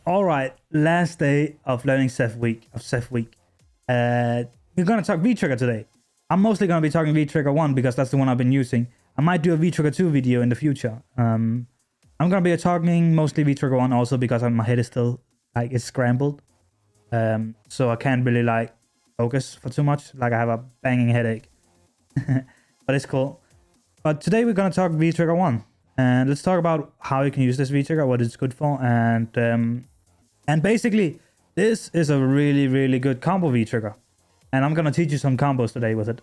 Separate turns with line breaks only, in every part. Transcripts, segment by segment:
All right, last day of learning Seth week. We're gonna talk V-Trigger today. I'm mostly gonna be talking V-Trigger 1 because that's the one I've been using. I might do a V-Trigger 2 video in the future. I'm gonna be talking mostly V-Trigger 1 also because my head is still like it's scrambled. So I can't really like focus for too much. Like I have a banging headache. But it's cool. But today we're gonna talk V-Trigger 1. And let's talk about how you can use this V-Trigger, what it's good for, and basically, this is a really, really good combo V-Trigger. And I'm gonna teach you some combos today with it.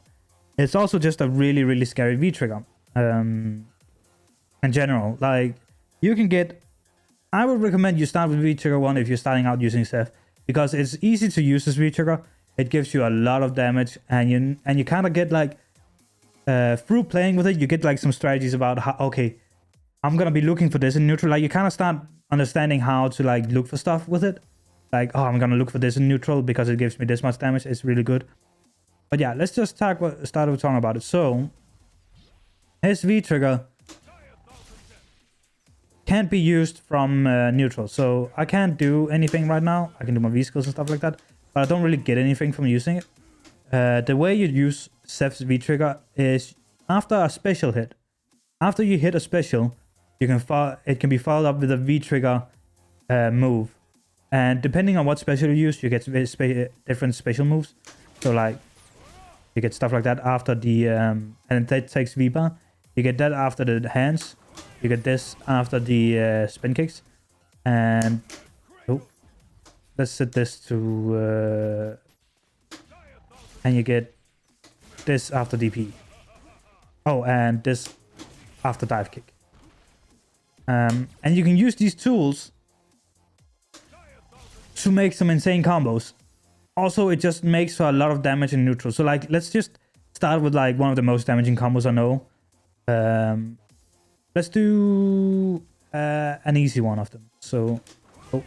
It's also just a really, really scary V-Trigger. In general, like, you can get... I would recommend you start with V-Trigger 1 if you're starting out using Seth. Because it's easy to use this V-Trigger. It gives you a lot of damage. And you kind of get, like... through playing with it, you get, like, some strategies about how... Okay, I'm gonna be looking for this in neutral. Like, you kind of start understanding how to like look for stuff with it. Like, oh, I'm gonna look for this in neutral because it gives me this much damage. It's really good. But yeah, let's just start with talking about it. So his V-Trigger can't be used from neutral. So I can't do anything right now. I can do my V-skills and stuff like that, but I don't really get anything from using it. The way you use Seth's V-Trigger is after a special hit. After you hit a special, it can be followed up with a V-Trigger move. And depending on what special you use, you get different special moves. So like, you get stuff like that after the... and that takes V-Bar. You get that after the hands. You get this after the spin kicks. And... Oh. Let's set this to... and you get this after DP. Oh, and this after dive kick. And you can use these tools to make some insane combos. Also, it just makes for a lot of damage in neutral. So like, let's just start with like one of the most damaging combos I know. Let's do an easy one of them. So, oh,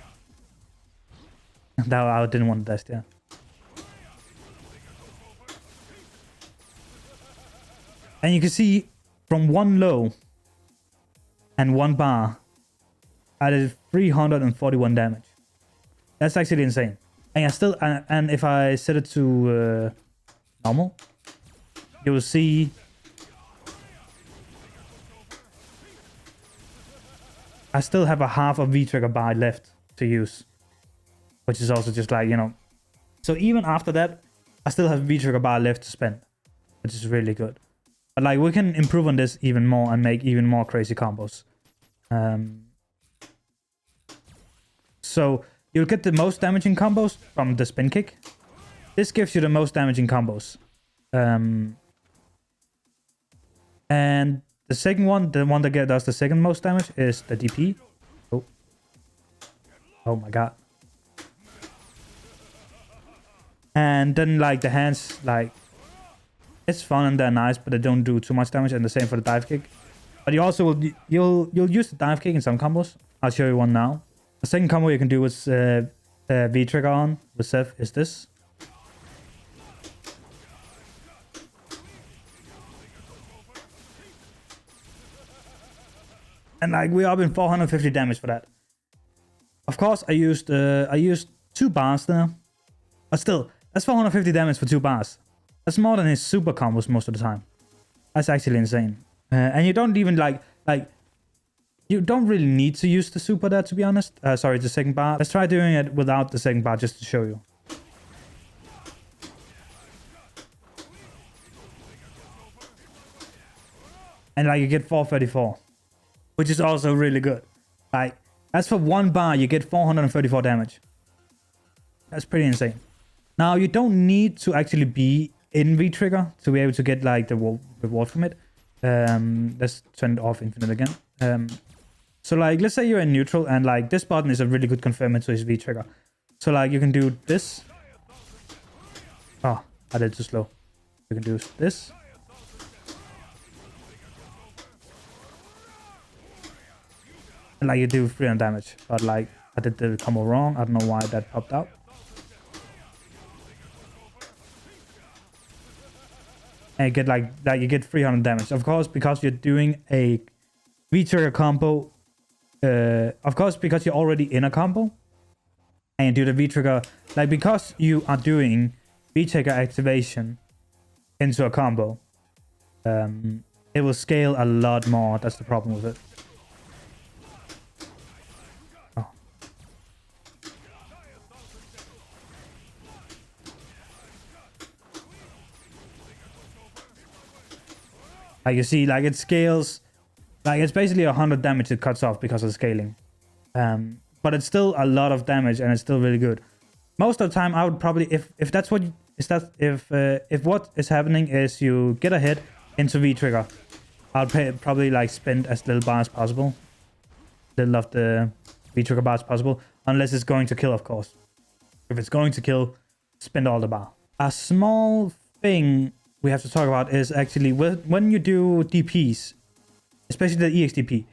that I didn't want to test, yeah. And you can see from one low and one bar, I did 341 damage. That's actually insane. And I still, and if I set it to normal, you will see I still have a half of V-Trigger bar left to use, which is also just like, you know. So even after that, I still have V-Trigger bar left to spend, which is really good. But like, we can improve on this even more and make even more crazy combos. So you'll get the most damaging combos from the spin kick. This gives you the most damaging combos. And the second one, the one that does the second most damage, is the DP. Oh, oh my god. And then like the hands, like, it's fun and they're nice, but they don't do too much damage. And the same for the dive kick. But you also will, you'll use the dive kick in some combos. I'll show you one now. The second combo you can do with V-Trigger on with Seth is this. And like, we're up in 450 damage for that. Of course, I used 2 bars there. But still, that's 450 damage for 2 bars. That's more than his super combos most of the time. That's actually insane. And you don't even like you don't really need to use the super there, to be honest. Sorry, the second bar. Let's try doing it without the second bar just to show you. And like, you get 434, which is also really good. Like, as for 1 bar, you get 434 damage. That's pretty insane. Now, you don't need to actually be in V-Trigger to be able to get like the reward from it. Let's turn it off infinite again. So like, let's say you're in neutral and like this button is a really good confirmant to his V-Trigger. So like, you can do this. Oh, I did too slow. You can do this. And like, you do 300 damage. But like, I did the combo wrong. I don't know why that popped out. And you get like you get 300 damage. Of course, because you're doing a V-Trigger combo. Of course, because you're already in a combo, and you do the V-trigger, like because you are doing V-trigger activation into a combo, it will scale a lot more. That's the problem with it. Oh. Like you see, like it scales, like it's basically 100 damage it cuts off because of scaling. But it's still a lot of damage and it's still really good. Most of the time I would probably, if that's what if what is happening is you get a hit into V-trigger, I'll probably like spend as little bar as possible. Little of the V-trigger bar as possible. Unless it's going to kill, of course. If it's going to kill, spend all the bar. A small thing we have to talk about is actually when you do DPs, especially the EXDP,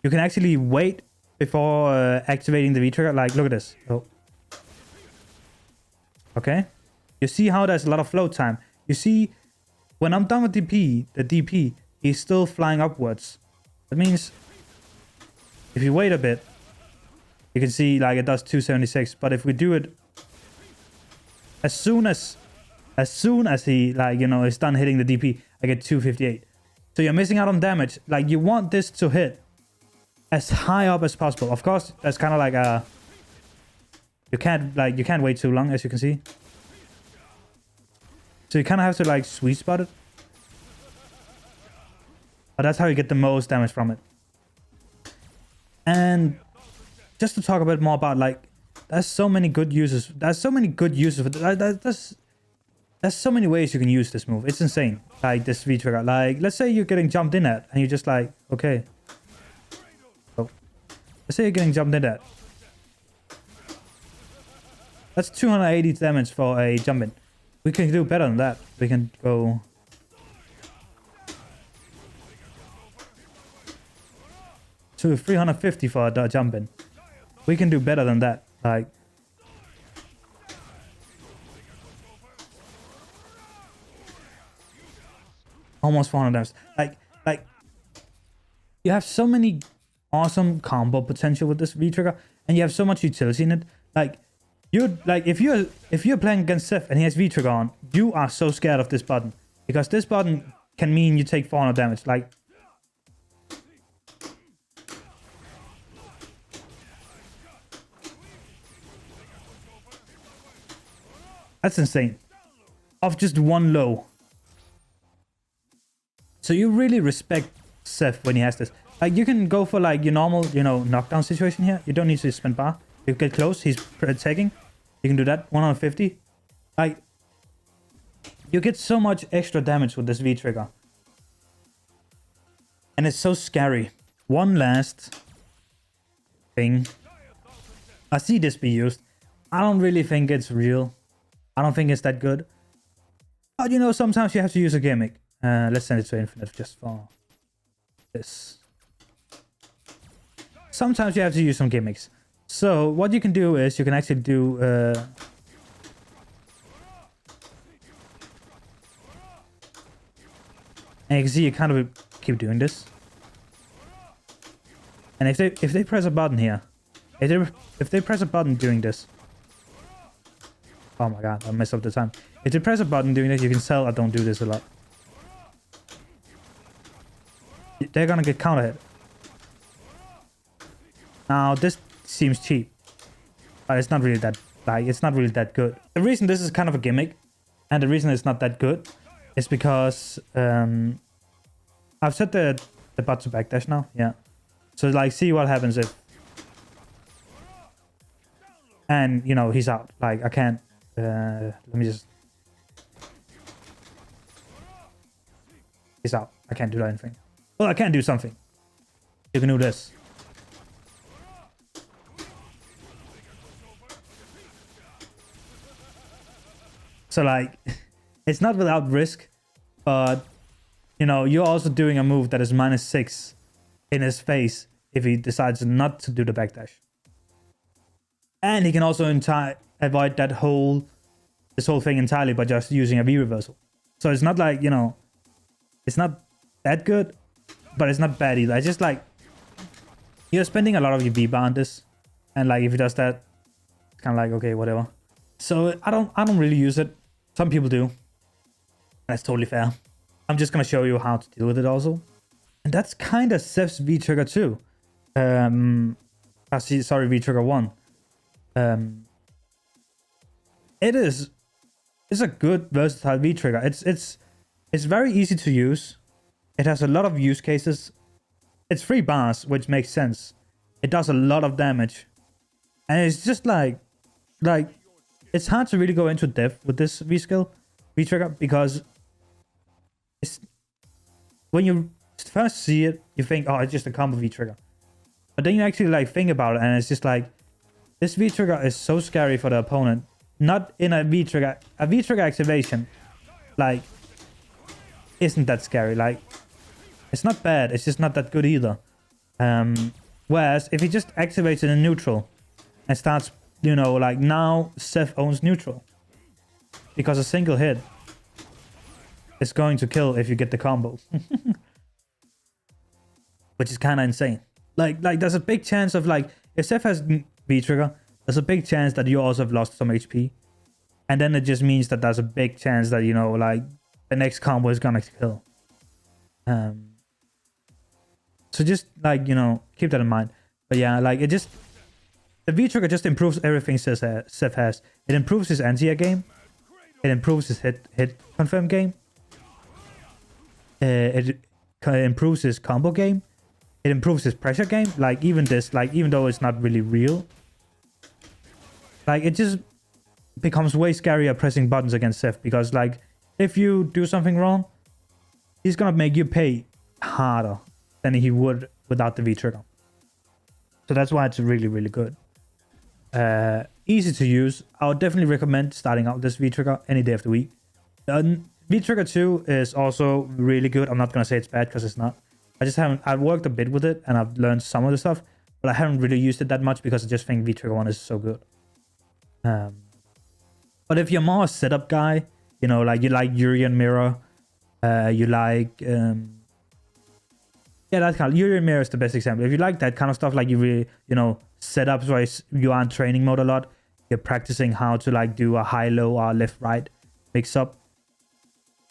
you can actually wait before activating the V-trigger. Like, look at this. Oh. Okay. You see how there's a lot of float time. You see, when I'm done with DP, the DP is still flying upwards. That means if you wait a bit, you can see like it does 276. But if we do it as soon as he, like, you know, is done hitting the DP, I get 258. So you're missing out on damage. Like, you want this to hit as high up as possible. Of course, that's kind of like a... You can't wait too long, as you can see. So you kind of have to, like, sweet spot it. But that's how you get the most damage from it. And just to talk a bit more about, like, there's so many good uses. There's so many good uses. There's so many ways you can use this move. It's insane. Like, this V-trigger. Like, let's say you're getting jumped in at, and you're just like, okay. Oh. Let's say you're getting jumped in at. That's 280 damage for a jump in. We can do better than that. We can go... to 350 for a jump in. We can do better than that. Like... almost 400 damage. Like... You have so many awesome combo potential with this V-trigger. And you have so much utility in it. Like... if you're playing against Seth and he has V-trigger on, you are so scared of this button. Because this button can mean you take 400 damage. Like... That's insane. Of just one low. So you really respect Seth when he has this. Like, you can go for, like, your normal, you know, knockdown situation here. You don't need to spend bar. You get close, he's attacking. You can do that. 150. Like, you get so much extra damage with this V-trigger. And it's so scary. One last thing. I see this be used. I don't really think it's real. I don't think it's that good. But, you know, sometimes you have to use a gimmick. Let's send it to infinite just for this. Sometimes you have to use some gimmicks. So what you can do is you can actually do... and you can see you kind of keep doing this. And if they press a button here, if they press a button doing this... Oh my god, I messed up the time. If you press a button doing this, you can tell I don't do this a lot. They're gonna get counter hit. Now, this seems cheap. But it's not really that, like, it's not really that good. The reason this is kind of a gimmick, and the reason it's not that good, is because I've set the button to backdash now, yeah. So, like, see what happens if... And, you know, he's out. Like, I can't... let me just... He's out. I can't do anything. Well, I can do something. You can do this. So, like, it's not without risk, but, you know, you're also doing a move that is -6 in his face if he decides not to do the backdash. And he can also avoid that this whole thing entirely by just using a V reversal. So it's not like, you know, it's not that good, but it's not bad either. It's just like, you're spending a lot of your V bar on this. And like, if he does that, It's kind of like, okay, whatever. So I don't really use it. Some people do. That's totally fair. I'm just gonna show you how to deal with it also. And that's kind of Seth's V-Trigger too. Sorry, V-Trigger 1. It's a good versatile V-Trigger. It's very easy to use. It has a lot of use cases. It's 3 bars, which makes sense. It does a lot of damage. And it's just like it's hard to really go into depth with this V-Trigger, because it's, when you first see it, you think, oh, it's just a combo V-Trigger. But then you actually like think about it, and it's just like, this V-Trigger is so scary for the opponent. Not in a V-Trigger. A V-Trigger activation, like, isn't that scary. Like, it's not bad, it's just not that good either. Whereas, if he just activates it in neutral and starts, you know, like, now Seth owns neutral. Because a single hit is going to kill if you get the combo. Which is kind of insane. Like, there's a big chance of, like, if Seth has V-Trigger, there's a big chance that you also have lost some HP. And then it just means that there's a big chance that, you know, like, the next combo is gonna kill. So just, like, you know, keep that in mind. But yeah, like, it just... The V-Trigger just improves everything Seth has. It improves his anti-air game. It improves his hit confirm game. It improves his combo game. It improves his pressure game. Like, even this, like, even though it's not really real, like, it just becomes way scarier pressing buttons against Seth, because, like, if you do something wrong, he's gonna make you pay harder than he would without the V-Trigger. So that's why it's really, really good. Easy to use. I would definitely recommend starting out this V-Trigger any day of the week. V-Trigger 2 is also really good. I'm not gonna say it's bad, because it's not. I've worked a bit with it, and I've learned some of the stuff, but I haven't really used it that much, because I just think V-Trigger 1 is so good. But if you're more a setup guy, you know, like, you like Urian Mirror, you like, yeah, that kind of, Urian Mirror is the best example. If you like that kind of stuff, like, you really, you know, setups where you are in training mode a lot, you're practicing how to, like, do a high-low or left-right mix-up,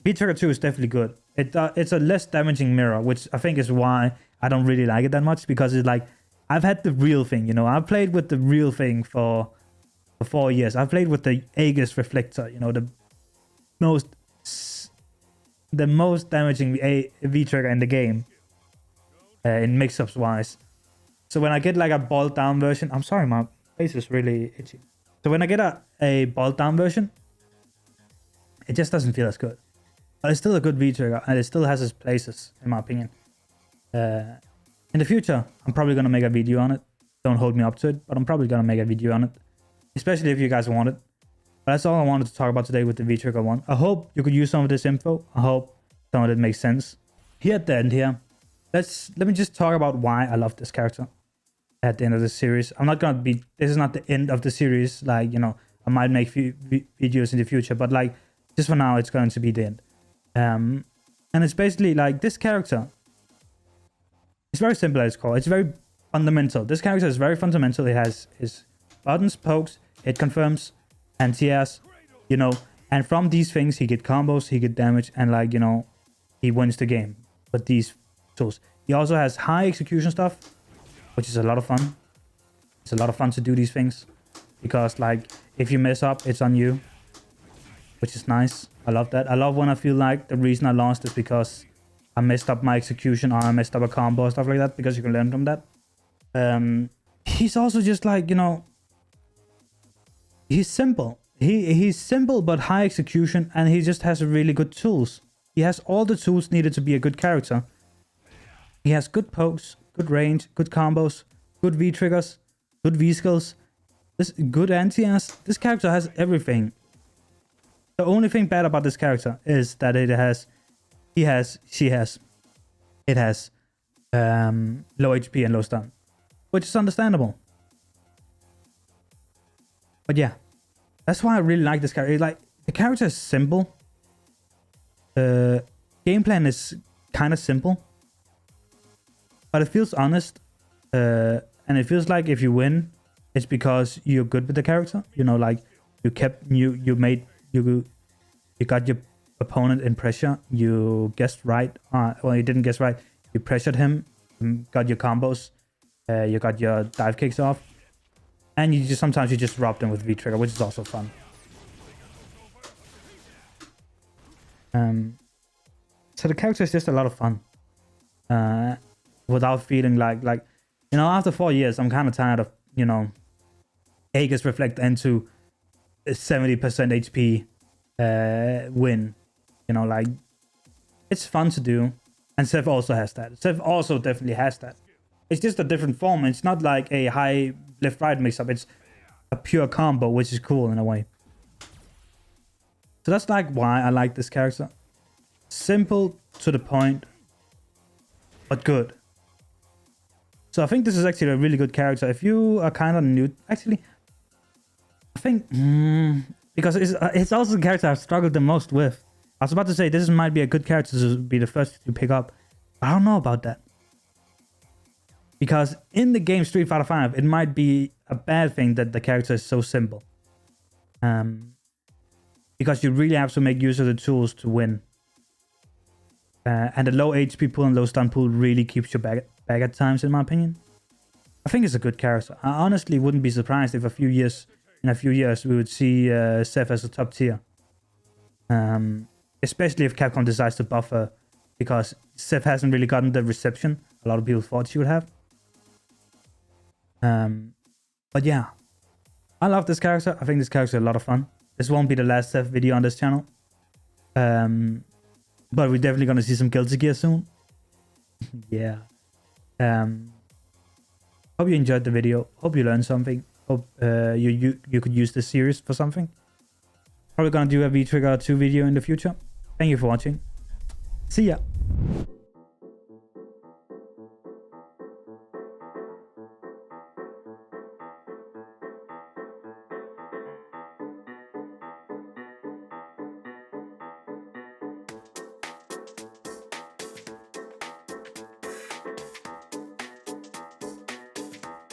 V-Trigger 2 is definitely good. It's a less damaging mirror, which I think is why I don't really like it that much, because it's like, I've had the real thing, you know, I've played with the real thing for 4 years. I've played with the Aegis Reflector, you know, the most damaging V-Trigger in the game, in mix-ups wise. So when I get like a boiled down version, I'm sorry, my face is really itchy. So when I get a boiled down version, it just doesn't feel as good. But it's still a good V-Trigger, and it still has its places, in my opinion. In the future, I'm probably going to make a video on it. Don't hold me up to it, but I'm probably going to make a video on it. Especially if you guys want it. But that's all I wanted to talk about today with the V-Trigger 1. I hope you could use some of this info. I hope some of it makes sense. Here at the end here, let me just talk about why I love this character at the end of the series. I'm not going to be... This is not the end of the series. Like, you know, I might make videos in the future, but like, just for now, it's going to be the end. And it's basically like, this character, it's very simple at its core. It's very fundamental. This character is very fundamental. It has his buttons, pokes, hit confirms, anti-airs, you know, and from these things he get combos, he get damage, and like, you know, he wins the game with these tools. He also has high execution stuff, which is a lot of fun. It's a lot of fun to do these things, because like, if you mess up, it's on you, which is nice. I love that. I love when I feel like the reason I lost is because I messed up my execution, or I messed up a combo or stuff like that, because you can learn from that. He's also just like, you know, he's simple. He's simple but high execution, and he just has really good tools. He has all the tools needed to be a good character. He has good pokes, good range, good combos, good V-triggers, good V-skills, good anti-airs. This character has everything. The only thing bad about this character is that it has low HP and low stun, which is understandable. But yeah, that's why I really like this character. Like, the character is simple. Game plan is kind of simple, but it feels honest, and it feels like if you win, it's because you're good with the character. You know, like you got your opponent in pressure. You guessed right. Well, you didn't guess right. You pressured him. Got your combos. You got your dive kicks off. And sometimes you just rob them with V-Trigger, which is also fun. So the character is just a lot of fun. Without feeling like, you know, after 4 years, I'm kind of tired of, you know, Aegis reflect into a 70% HP win. You know, like, it's fun to do. And Seth also has that. Seth also definitely has that. It's just a different form. It's not like a high left-right mix-up. It's a pure combo, which is cool in a way. So that's like why I like this character. Simple, to the point, but good. So I think this is actually a really good character. If you are kind of new... Actually, I think... because it's also the character I've struggled the most with. I was about to say, this might be a good character to be the first to pick up. I don't know about that. Because in the game Street Fighter V, it might be a bad thing that the character is so simple. Because you really have to make use of the tools to win. And the low HP pool and low stun pool really keeps you back at times, in my opinion. I think it's a good character. I honestly wouldn't be surprised if in a few years we would see Seth as a top tier. Especially if Capcom decides to buff her, because Seth hasn't really gotten the reception a lot of people thought she would have. But yeah, I love this character. I think this character is a lot of fun. This won't be the last Seth video on this channel. But we're definitely going to see some Guilty Gear soon. Yeah. Hope you enjoyed the video. Hope you learned something. Hope you could use this series for something. Probably going to do a V-Trigger 2 video in the future. Thank you for watching. See ya.